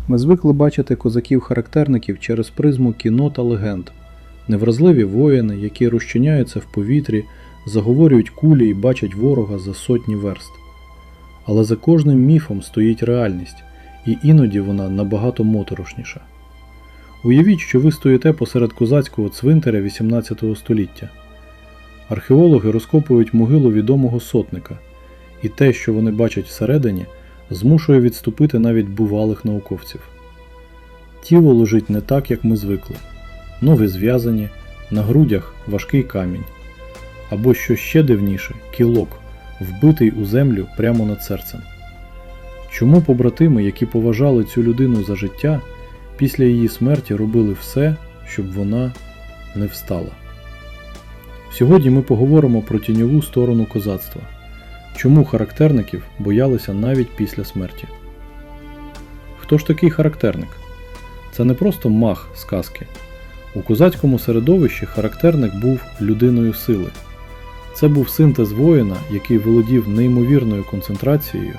Ми звикли бачити козаків-характерників через призму кіно та легенд. Невразливі воїни, які розчиняються в повітрі, заговорюють кулі і бачать ворога за сотні верст. Але за кожним міфом стоїть реальність, і іноді вона набагато моторошніша. Уявіть, що ви стоїте посеред козацького цвинтаря XVIII століття. Археологи розкопують могилу відомого сотника, і те, що вони бачать всередині, змушує відступити навіть бувалих науковців. Тіло лежить не так, як ми звикли. Ноги зв'язані, на грудях важкий камінь. Або, що ще дивніше, кілок, вбитий у землю прямо над серцем. Чому побратими, які поважали цю людину за життя, після її смерті робили все, щоб вона не встала? Сьогодні ми поговоримо про тіньову сторону козацтва. Чому характерників боялися навіть після смерті? Хто ж такий характерник? Це не просто маг з казки. У козацькому середовищі характерник був людиною сили. Це був синтез воїна, який володів неймовірною концентрацією,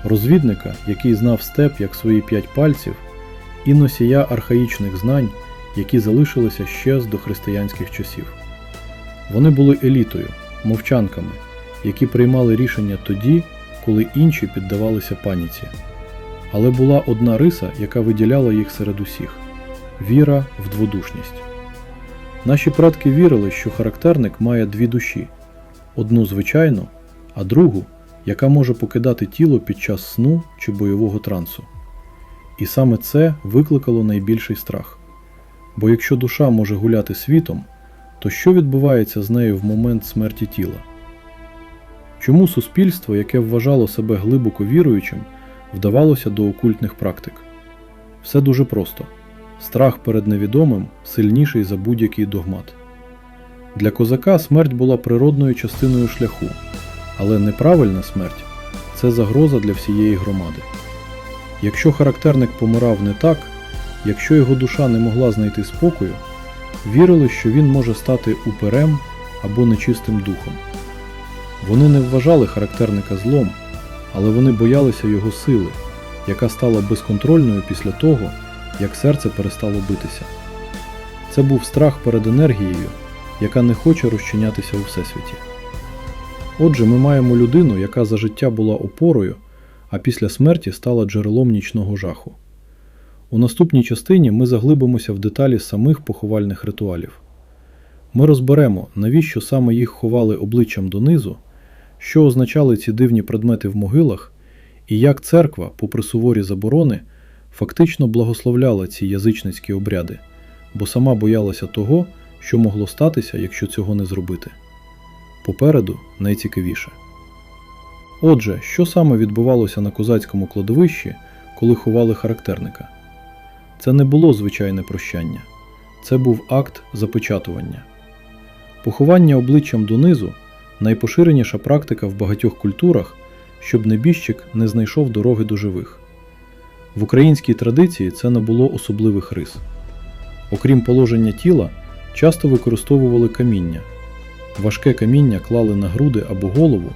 розвідника, який знав степ як свої 5 пальців, і носія архаїчних знань, які залишилися ще з дохристиянських часів. Вони були елітою, мовчанками, які приймали рішення тоді, коли інші піддавалися паніці. Але була одна риса, яка виділяла їх серед усіх – віра в дводушність. Наші предки вірили, що характерник має 2 душі – одну звичайну, а другу, яка може покидати тіло під час сну чи бойового трансу. І саме це викликало найбільший страх. Бо якщо душа може гуляти світом, то що відбувається з нею в момент смерті тіла? Чому суспільство, яке вважало себе глибоко віруючим, вдавалося до окультних практик? Все дуже просто. Страх перед невідомим сильніший за будь-який догмат. Для козака смерть була природною частиною шляху, але неправильна смерть – це загроза для всієї громади. Якщо характерник помирав не так, якщо його душа не могла знайти спокою, вірили, що він може стати упирем або нечистим духом. Вони не вважали характерника злом, але вони боялися його сили, яка стала безконтрольною після того, як серце перестало битися. Це був страх перед енергією, яка не хоче розчинятися у всесвіті. Отже, ми маємо людину, яка за життя була опорою, а після смерті стала джерелом нічного жаху. У наступній частині ми заглибимося в деталі самих поховальних ритуалів. Ми розберемо, навіщо саме їх ховали обличчям донизу, що означали ці дивні предмети в могилах, і як церква, попри суворі заборони, фактично благословляла ці язичницькі обряди, бо сама боялася того, що могло статися, якщо цього не зробити. Попереду найцікавіше. Отже, що саме відбувалося на козацькому кладовищі, коли ховали характерника? Це не було звичайне прощання. Це був акт запечатування. Поховання обличчям донизу – найпоширеніша практика в багатьох культурах, щоб небіжчик не знайшов дороги до живих. В українській традиції це не було особливих рис. Окрім положення тіла, часто використовували каміння. Важке каміння клали на груди або голову,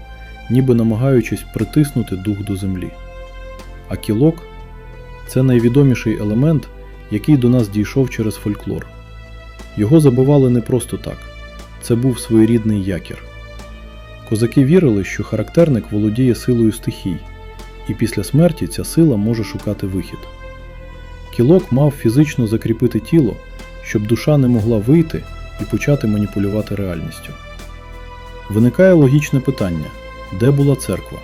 ніби намагаючись притиснути дух до землі. А кілок – це найвідоміший елемент, який до нас дійшов через фольклор. Його забивали не просто так. Це був своєрідний якір. Козаки вірили, що характерник володіє силою стихій, і після смерті ця сила може шукати вихід. Кілок мав фізично закріпити тіло, щоб душа не могла вийти і почати маніпулювати реальністю. Виникає логічне питання – де була церква?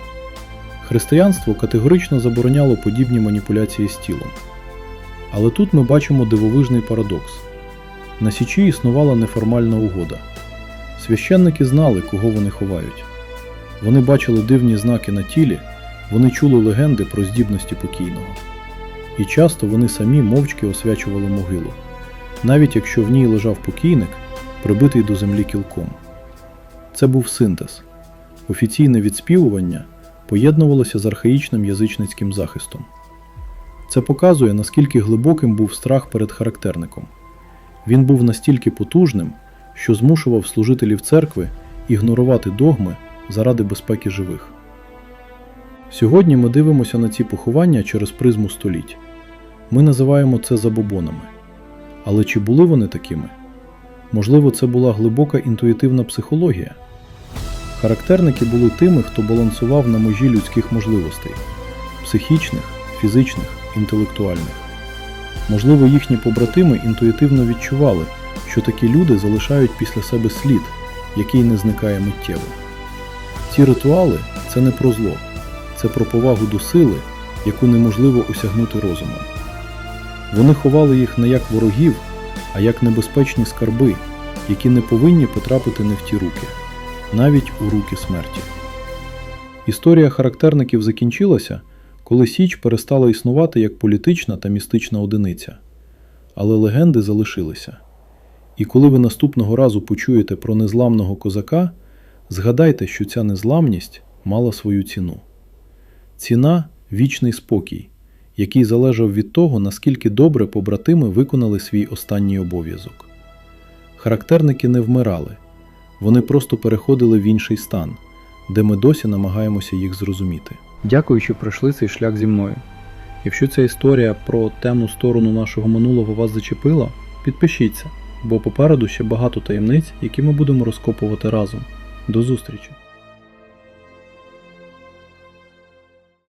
Християнство категорично забороняло подібні маніпуляції з тілом. Але тут ми бачимо дивовижний парадокс. На Січі існувала неформальна угода. Священники знали, кого вони ховають. Вони бачили дивні знаки на тілі, вони чули легенди про здібності покійного. І часто вони самі мовчки освячували могилу, навіть якщо в ній лежав покійник, прибитий до землі кілком. Це був синтез. Офіційне відспівування поєднувалося з архаїчним язичницьким захистом. Це показує, наскільки глибоким був страх перед характерником. Він був настільки потужним, що змушував служителів церкви ігнорувати догми заради безпеки живих. Сьогодні ми дивимося на ці поховання через призму століть. Ми називаємо це забобонами. Але чи були вони такими? Можливо, це була глибока інтуїтивна психологія? Характерники були тими, хто балансував на межі людських можливостей – психічних, фізичних, інтелектуальних. Можливо, їхні побратими інтуїтивно відчували, що такі люди залишають після себе слід, який не зникає миттєво. Ці ритуали – це не про зло, це про повагу до сили, яку неможливо осягнути розумом. Вони ховали їх не як ворогів, а як небезпечні скарби, які не повинні потрапити не в ті руки, навіть у руки смерті. Історія характерників закінчилася, коли Січ перестала існувати як політична та містична одиниця. Але легенди залишилися. І коли ви наступного разу почуєте про незламного козака, згадайте, що ця незламність мала свою ціну. Ціна – вічний спокій, який залежав від того, наскільки добре побратими виконали свій останній обов'язок. Характерники не вмирали, вони просто переходили в інший стан, де ми досі намагаємося їх зрозуміти. Дякую, що пройшли цей шлях зі мною. Якщо ця історія про темну сторону нашого минулого вас зачепила, підпишіться, бо попереду ще багато таємниць, які ми будемо розкопувати разом. До зустрічі!